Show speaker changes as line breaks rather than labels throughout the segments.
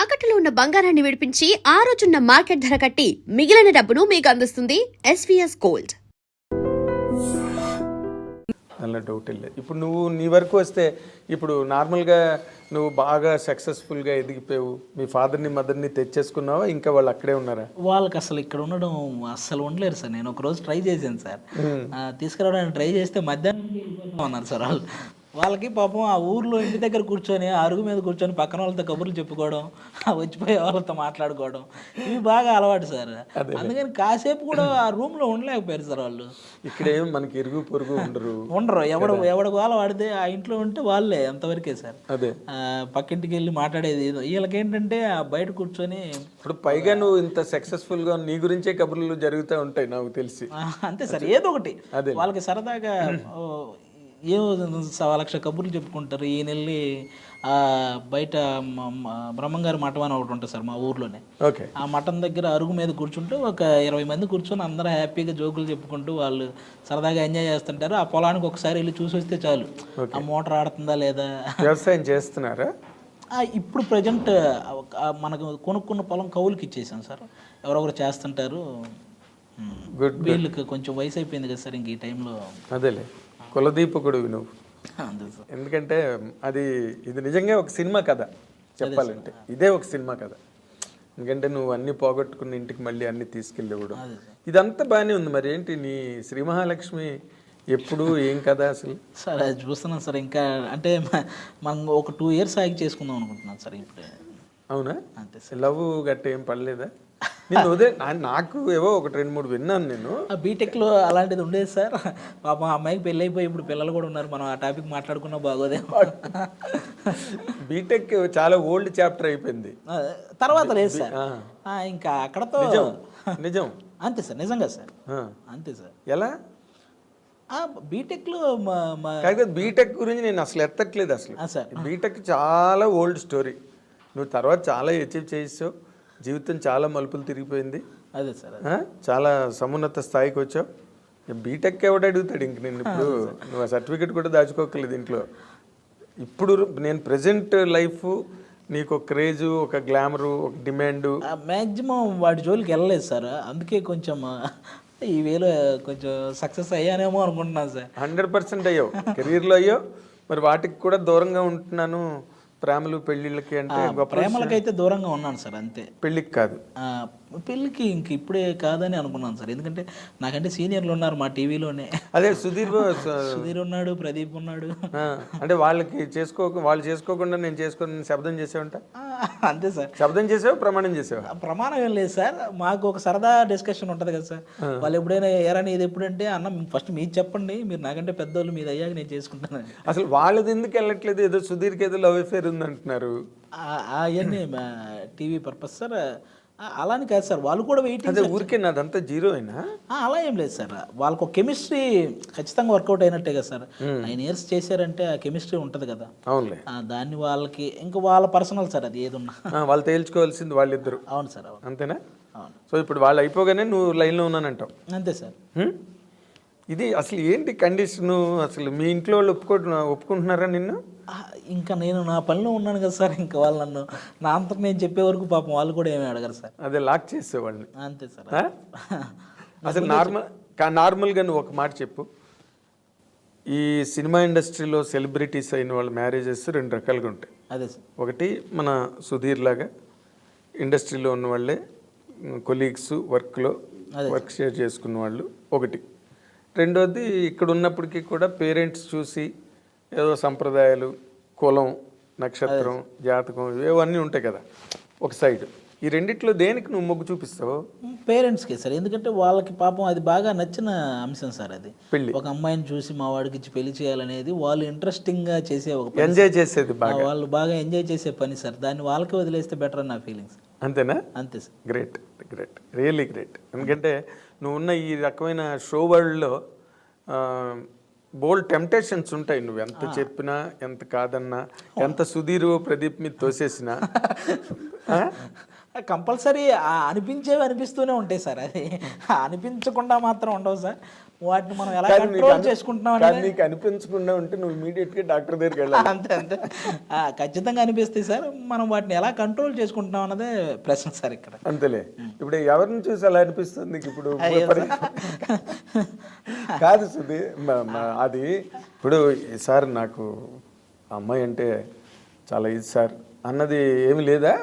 తాకట్టులో ఉన్న బంగారాన్ని విడిపించి ఆ రోజున్న మార్కెట్ ధర కట్టి మిగిలిన డబ్బును మీకు అందిస్తుంది ఎస్వీఎస్ గోల్డ్.
అలా డౌట్ లేదు. ఇప్పుడు నువ్వు నీ వరకు వస్తే ఇప్పుడు నార్మల్గా నువ్వు బాగా సక్సెస్ఫుల్గా ఎదిగిపోయావు, మీ ఫాదర్ని మదర్ని తెచ్చేసుకున్నావా, ఇంకా వాళ్ళు అక్కడే ఉన్నారా?
వాళ్ళకి అసలు ఇక్కడ ఉండడం అస్సలు ఉండలేరు సార్. నేను ఒకరోజు ట్రై చేశాను సార్, తీసుకురావడానికి ట్రై చేస్తే మధ్యాహ్నం ఉన్నారు సార్ వాళ్ళు. వాళ్ళకి పాపం ఆ ఊర్లో ఇంటి దగ్గర కూర్చొని అరుగు మీద కూర్చొని పక్కన వాళ్ళతో కబుర్లు చెప్పుకోవడం, వచ్చిపోయే వాళ్ళతో మాట్లాడుకోవడం, ఇవి బాగా అలవాటు సార్. అందుకని కాసేపు కూడా ఆ రూమ్లో ఉండలేకపోయారు సార్ వాళ్ళు.
ఇక్కడేం మనకి ఇరుగు పొరుగు
ఉండరు. ఎవడ వాళ్ళ వాడితే ఆ ఇంట్లో ఉంటే వాళ్ళే అంతవరకే సార్.
అదే
పక్కింటికి వెళ్ళి మాట్లాడేది. వీళ్ళకి ఏంటంటే బయట కూర్చొని
ఇప్పుడు పైగా నువ్వు ఇంత సక్సెస్ఫుల్గా నీ గురించే కబుర్లు జరుగుతూ ఉంటాయి నాకు తెలిసి.
అంతే సార్, ఏదో ఒకటి వాళ్ళకి సరదాగా ఏమో 1,00,000 కబుర్లు చెప్పుకుంటారు. ఈ నెల్లి బయట బ్రహ్మంగారి మఠం అని ఒకటి ఉంటుంది సార్ మా ఊర్లోనే. ఆ మఠం దగ్గర అరుగు మీద కూర్చుంటూ ఒక 20 మంది కూర్చొని అందరూ హ్యాపీగా జోకులు చెప్పుకుంటూ వాళ్ళు సరదాగా ఎంజాయ్ చేస్తుంటారు. ఆ పొలానికి ఒకసారి వెళ్ళి చూసి వస్తే చాలు, ఆ మోటార్ ఆడుతుందా లేదా.
వ్యవసాయం చేస్తున్నారా?
ఇప్పుడు ప్రజెంట్ మనకు కొనుక్కున్న పొలం కౌలుకి ఇచ్చేసాం సార్. ఎవరొకరు చేస్తుంటారు. వీళ్ళకి కొంచెం వయసు అయిపోయింది కదా సార్ ఇంక ఈ టైంలో.
అదేలే, కులదీపకుడివి నువ్వు. ఎందుకంటే ఇది నిజంగా ఒక సినిమా కథ చెప్పాలంటే. ఇదే ఒక సినిమా కథ. ఎందుకంటే నువ్వు అన్ని పోగొట్టుకున్న ఇంటికి మళ్ళీ అన్ని తీసుకెళ్ళేవాడు. ఇదంతా బాగానే ఉంది. మరి ఏంటి నీ శ్రీ మహాలక్ష్మి ఎప్పుడు ఏం కదా అసలు?
సార్ అది చూస్తున్నాం సార్. ఇంకా అంటే మనం ఒక 2 years ఆగి చేసుకుందాం అనుకుంటున్నాను సార్ ఇప్పుడే.
అవునా?
అంతే
సార్. లవ్ గట్ట ఏం పడలేదా? నేను నాకు ఏవో 1-2-3 విన్నాను నేను.
బీటెక్లో అలాంటిది ఉండేది సార్. పాపం అమ్మాయికి పెళ్ళి అయిపోయి ఇప్పుడు పిల్లలు కూడా ఉన్నారు. మనం ఆ టాపిక్ మాట్లాడుకున్నా బాగోదేమో.
బీటెక్ చాలా ఓల్డ్ చాప్టర్ అయిపోయింది.
తర్వాత లేదు సార్, ఇంకా అక్కడతో
నిజం.
అంతే సార్, నిజంగా సార్. అంతే సార్.
ఎలా
బీటెక్లో
బీటెక్ గురించి నేను అసలు ఎత్తట్లేదు. అసలు బీటెక్ చాలా ఓల్డ్ స్టోరీ. నువ్వు తర్వాత చాలా అచీవ్ చేసావు. జీవితం చాలా మలుపులు తిరిగిపోయింది.
అదే సార్,
చాలా సమున్నత స్థాయికి వచ్చావు. బీటెక్ ఎవడు అడుగుతాడు ఇంక నేను? ఇప్పుడు నువ్వు ఆ సర్టిఫికెట్ కూడా దాచుకోకలేదు ఇంట్లో. ఇప్పుడు నేను ప్రజెంట్ లైఫ్ నీకు ఒక క్రేజు, ఒక గ్లామరు, ఒక డిమాండు.
మ్యాక్సిమం వాటి జోలికి వెళ్ళలేదు సార్. అందుకే కొంచెం ఈ వేలో కొంచెం సక్సెస్ అయ్యానేమో అనుకుంటున్నాను సార్.
100% అయ్యావు, కెరీర్లో అయ్యావు. మరి వాటికి కూడా దూరంగా ఉంటున్నాను, ప్రేమలు పెళ్ళిళ్ళకి అంటే.
ప్రేమలకైతే దూరంగా ఉన్నాను సార్, అంతే.
పెళ్ళికి కాదు.
పెళ్ళికి ఇంక ఇప్పుడే కాదని అనుకున్నాను సార్. ఎందుకంటే నాకంటే సీనియర్లు ఉన్నారు మా టీవీలోనే.
అదే సుధీర్
ఉన్నాడు, ప్రదీప్ ఉన్నాడు.
అంటే వాళ్ళు చేసుకోకుండా నేను చేసుకుని శబ్దం చేసేవంట.
అంతే సార్.
శబ్దం చేసావు, ప్రమాణం చేసావు?
ప్రమాణం ఏం లేదు సార్, మాకు ఒక సరదా డిస్కషన్ ఉంటుంది కదా సార్. వాళ్ళు ఎప్పుడైనా ఏరని ఇది ఎప్పుడంటే అన్న ఫస్ట్ మీరు చెప్పండి, మీరు నాకంటే పెద్దోళ్ళు, మీరు అయ్యాక నేను చేసుకుంటాను.
అసలు వాళ్ళది ఎందుకు వెళ్ళట్లేదు? ఏదో సుధీర్కి ఏదో లవ్ అఫేర్ ఉంది అంటున్నారు.
అవన్నీ టీవీ పర్పస్ సార్. అలానే కాదు సార్, వాళ్ళు కూడా వెయిటింగ్.
ఊరికే నాదంతా జీరో అయినా
అలా ఏం లేదు సార్. వాళ్ళకు ఒక కెమిస్ట్రీ ఖచ్చితంగా వర్కౌట్ అయినట్టే కదా సార్. 9 years చేశారంటే ఆ కెమిస్ట్రీ ఉంటుంది కదా.
అవునులే.
దాన్ని వాళ్ళకి ఇంకా వాళ్ళ పర్సనల్ సార్, అది ఏదున్నా
వాళ్ళు తేల్చుకోవాల్సింది వాళ్ళిద్దరు.
అవును సార్, అవును.
అంతేనా?
అవును.
సో ఇప్పుడు వాళ్ళు అయిపోగానే నువ్వు లైన్లో ఉన్నానంటావు.
అంతే సార్.
ఇది అసలు ఏంటి కండిషను? అసలు మీ ఇంట్లో వాళ్ళు ఒప్పుకుంటున్నారా నిన్ను?
ఇంకా నేను నా పనిలో ఉన్నాను కదా సార్. ఇంకా వాళ్ళు నన్ను నా అంతకు నేను చెప్పే వరకు పాపం వాళ్ళు కూడా ఏమీ అడగరు సార్.
అదే లాక్ చేసేవాళ్ళని.
అంతే సార్.
అసలు నార్మల్గా నువ్వు ఒక మాట చెప్పు. ఈ సినిమా ఇండస్ట్రీలో సెలబ్రిటీస్ అయిన వాళ్ళ మ్యారేజెస్ 2 రకాలుగా ఉంటాయి.
అదే సార్.
ఒకటి మన సుధీర్ లాగా ఇండస్ట్రీలో ఉన్న వాళ్ళే కొలీగ్స్, వర్క్ షేర్ చేసుకున్న వాళ్ళు ఒకటి. రెండోది ఇక్కడ ఉన్నప్పటికీ కూడా పేరెంట్స్ చూసి ఏదో సంప్రదాయాలు, కులం, నక్షత్రం, జాతకం ఇవన్నీ ఉంటాయి కదా ఒక సైడ్. ఈ రెండిట్లో దేనికి నువ్వు మొగ్గు చూపిస్తావు?
పేరెంట్స్కి సార్. ఎందుకంటే వాళ్ళకి పాపం అది బాగా నచ్చిన అంశం సార్. అది
పెళ్ళి, ఒక
అమ్మాయిని చూసి మా వాడికి ఇచ్చి పెళ్లి చేయాలనేది వాళ్ళు ఇంట్రెస్టింగ్గా చేసే ఒక
ఎంజాయ్ చేసేది,
వాళ్ళు బాగా ఎంజాయ్ చేసే పని సార్. దాన్ని వాళ్ళకి వదిలేస్తే బెటర్ అని నా ఫీలింగ్స్.
అంతేనా?
అంతే సార్.
Great, really great. ఎందుకంటే నువ్వు ఉన్న ఈ రకమైన షో వరల్డ్లో బోల్డ్ టెంప్టేషన్స్ ఉంటాయి. నువ్వు ఎంత చెప్పినా, ఎంత కాదన్నా, ఎంత సుధీర్ ప్రదీప్ మీద తోసేసినా
కంపల్సరీ అనిపించేవి అనిపిస్తూనే ఉంటాయి సార్. అది అనిపించకుండా మాత్రం ఉండవు సార్. వాటిని మనం ఎలా కంట్రోల్ చేసుకుంటున్నాం
కానీ నీకు అనిపించకుండా ఉంటే నువ్వు ఇమీడియట్గా డాక్టర్ దగ్గరికి వెళ్ళాలి.
అంతే అంతే ఖచ్చితంగా అనిపిస్తాయి సార్. మనం వాటిని ఎలా కంట్రోల్ చేసుకుంటున్నాం అన్నదే ప్రశ్న సార్ ఇక్కడ.
అంతేలే. ఇప్పుడు ఎవరిని చూసి అలా అనిపిస్తుంది నీకు ఇప్పుడు? కాదు సుధీ, అది ఇప్పుడు సార్ నాకు అమ్మాయి అంటే చాలా ఇది సార్ అన్నది ఏమి లేదా?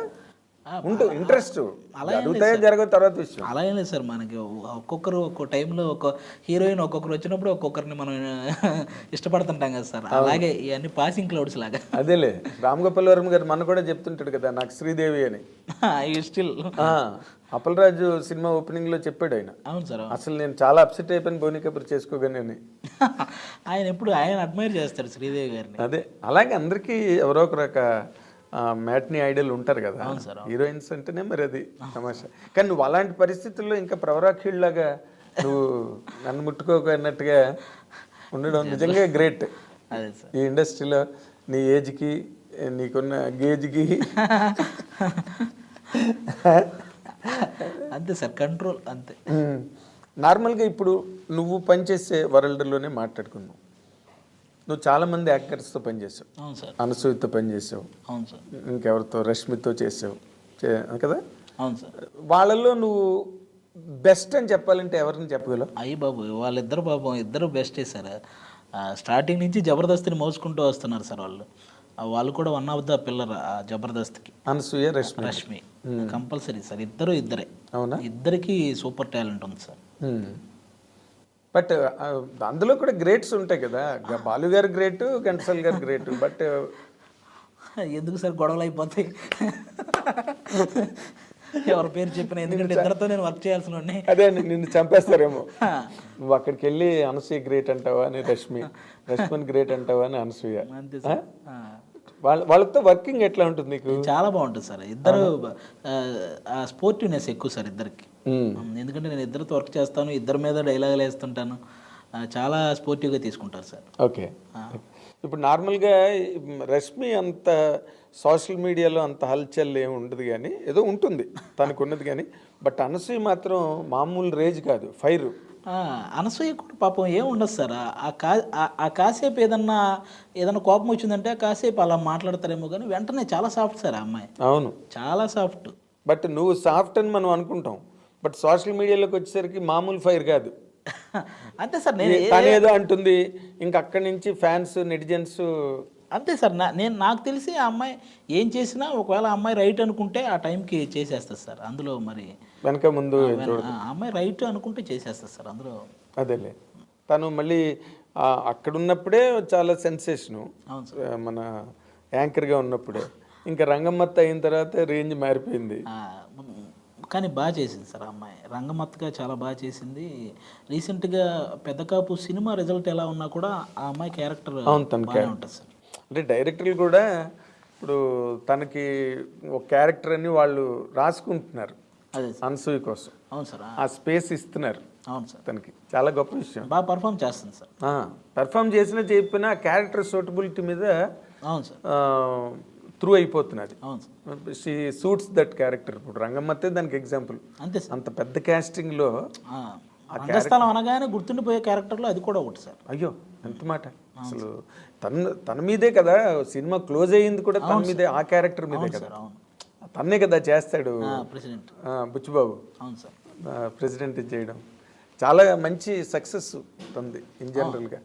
ఉంటుంది ఇంట్రెస్ట్, అడుగుతాయో జరగదు తర్వాత విషయం.
అలా ఏం లేదు సార్. మనకి ఒక్కొక్కరు ఒక్కో టైంలో ఒక్కో హీరోయిన్ ఒక్కొక్కరు వచ్చినప్పుడు ఒక్కొక్కరిని మనం ఇష్టపడుతుంటాం కదా సార్. అలాగే ఇవన్నీ పాసింగ్ క్లౌడ్స్ లాగా.
అదేలే, రామ్ గోపాల్ వర్మ గారు మన కూడా చెప్తుంటాడు కదా నాకు శ్రీదేవి అని.
స్టిల్
అప్పలరాజు సినిమా ఓపెనింగ్ లో చెప్పాడు ఆయన.
అవును సార్.
అసలు నేను చాలా అప్సెట్ అయిపోయిన బోని కబుర్ చేసుకోగానే.
ఆయన ఎప్పుడు ఆయన అడ్మైర్ చేస్తాడు శ్రీదేవి గారిని.
అదే, అలాగే అందరికీ ఎవరో ఒక రక మ్యాట్ని ఐడల్ ఉంటారు కదా హీరోయిన్స్ అంటేనే, మరి అది తమాషా. కానీ నువ్వు అలాంటి పరిస్థితుల్లో ఇంకా ప్రవరాఖీళ్ళలాగా నువ్వు నన్ను ముట్టుకోకన్నట్టుగా ఉండడం నిజంగా గ్రేట్.
అదే సార్,
ఈ ఇండస్ట్రీలో నీ ఏజ్కి నీకున్న గేజ్కి
అంతే సార్, కంట్రోల్ అంతే.
నార్మల్గా ఇప్పుడు నువ్వు పనిచేసే వరల్డ్లోనే మాట్లాడుకున్నావు. నువ్వు చాలామంది యాక్టర్స్తో పనిచేసావు.
అవును సార్.
అనసూయతో పనిచేసావు.
అవును సార్.
ఇంకెవరితో, రష్మితో చేసావు కదా.
అవును సార్.
వాళ్ళల్లో నువ్వు బెస్ట్ అని చెప్పాలంటే ఎవరిని చెప్పగలవు?
అయ్యి బాబు, వాళ్ళిద్దరు పాపం ఇద్దరు బెస్టే సార్. స్టార్టింగ్ నుంచి జబర్దస్త్ని మోసుకుంటూ వస్తున్నారు సార్ వాళ్ళు. వాళ్ళు కూడా వన్ ఆఫ్ ద పిల్లర్ జబర్దస్త్కి.
Anasuya, Rashmi
compulsory sir. ఇద్దరే.
అవునా?
ఇద్దరికి సూపర్ టాలెంట్ ఉంది సార్.
బట్ అందులో కూడా గ్రేట్స్ ఉంటాయి కదా. బాలు గారు గ్రేట్, ఘంటసాల గారు గ్రేట్. బట్
ఎందుకు సార్ గొడవలు అయిపోతాయి ఎవరి పేరు చెప్పిన? ఎందుకంటే ఇద్దరితో నేను వర్క్ చేయాల్సిన వాడిని.
అదే, నిన్ను చంపేస్తారేమో. నువ్వు అక్కడికి వెళ్ళి అనసూయ గ్రేట్ అంటావా అని రష్మిని గ్రేట్ అంటావా అని అనసూయ.
అంతే సార్.
వాళ్ళతో వర్కింగ్ ఎట్లా ఉంటుంది నీకు?
చాలా బాగుంటుంది సార్. ఇద్దరు స్పోర్టివ్నెస్ ఎక్కువ సార్ ఇద్దరికి. ఎందుకంటే నేను ఇద్దరితో వర్క్ చేస్తాను, ఇద్దరి మీద డైలాగులు వేస్తుంటాను. చాలా స్పోర్టివ్గా తీసుకుంటారు సార్.
ఓకే. ఇప్పుడు నార్మల్గా రష్మి అంత సోషల్ మీడియాలో అంత హల్చల్ ఏమి ఉండదు, కానీ ఏదో ఉంటుంది తనకు ఉన్నది. కానీ బట్ అనసూయ మాత్రం మామూలు రేజ్ కాదు, ఫైర్.
అనసూయ కూడా పాపం ఏం ఉండదు సార్. ఆ కాసేపు ఏదన్నా కోపం వచ్చిందంటే కాసేపు అలా మాట్లాడతారేమో, కానీ వెంటనే చాలా సాఫ్ట్ సార్ ఆ అమ్మాయి.
అవును,
చాలా సాఫ్ట్.
బట్ నువ్వు సాఫ్ట్ అని మనం అనుకుంటాం, బట్ సోషల్ మీడియాలోకి వచ్చేసరికి మామూలు ఫైర్ కాదు.
అంతే సార్.
తనేదో అంటుంది, ఇంకా అక్కడి నుంచి ఫ్యాన్స్, నెటిజన్స్.
అంతే సార్. నాకు తెలిసి ఆ అమ్మాయి ఏం చేసినా ఒకవేళ ఆ అమ్మాయి రైట్ అనుకుంటే ఆ టైంకి చేసేస్తుంది సార్. అందులో మరి
వెనక ముందు
ఆ అమ్మాయి రైట్ అనుకుంటే చేసేస్తుంది సార్ అందులో.
అదేలే, తను మళ్ళీ అక్కడ ఉన్నప్పుడే చాలా సెన్సేషను. మన యాంకర్గా ఉన్నప్పుడే. ఇంకా రంగమ్మత్త అయిన తర్వాత రేంజ్ మారిపోయింది.
కానీ బాగా చేసింది సార్ అమ్మాయి. రంగమత్తగా చాలా బాగా చేసింది. రీసెంట్గా పెద్ద కాపు సినిమా రిజల్ట్ ఎలా ఉన్నా కూడా ఆ అమ్మాయి క్యారెక్టర్ బాగానే ఉంటుంది సార్.
అంటే డైరెక్టర్లు కూడా ఇప్పుడు తనకి ఒక క్యారెక్టర్ అని వాళ్ళు రాసుకుంటున్నారు.
అదే
అనసూయ కోసం.
అవును సార్.
ఆ స్పేస్ ఇస్తున్నారు.
అవును సార్.
తనకి చాలా గొప్ప విషయం.
బాగా పర్ఫామ్ చేస్తుంది సార్.
పర్ఫామ్ చేసినా చెప్పినా క్యారెక్టర్ సూటబిలిటీ మీద
అవును సార్
త్రూ అయిపోతున్నది.
అవును sir.
She suits that character. ఇప్పుడు రంగమ్మతే దానికి ఎగ్జాంపుల్.
అంతే సార్.
అంత పెద్ద కాస్టింగ్లో
రంగస్థలం అనగానే గుర్తుండిపోయే క్యారెక్టర్లో అది కూడా ఒకటి సార్.
అయ్యో, ఎంత మాట. అసలు తన మీదే కదా సినిమా క్లోజ్ అయ్యింది కూడా, తన మీదే, ఆ క్యారెక్టర్ మీదే కదా. తన్నే కదా చేస్తాడు
ప్రెసిడెంట్
బుచ్చిబాబు.
అవును సార్.
ప్రెసిడెంట్ చేయడం చాలా మంచి సక్సెస్ ఉంది ఇన్ జనరల్గా.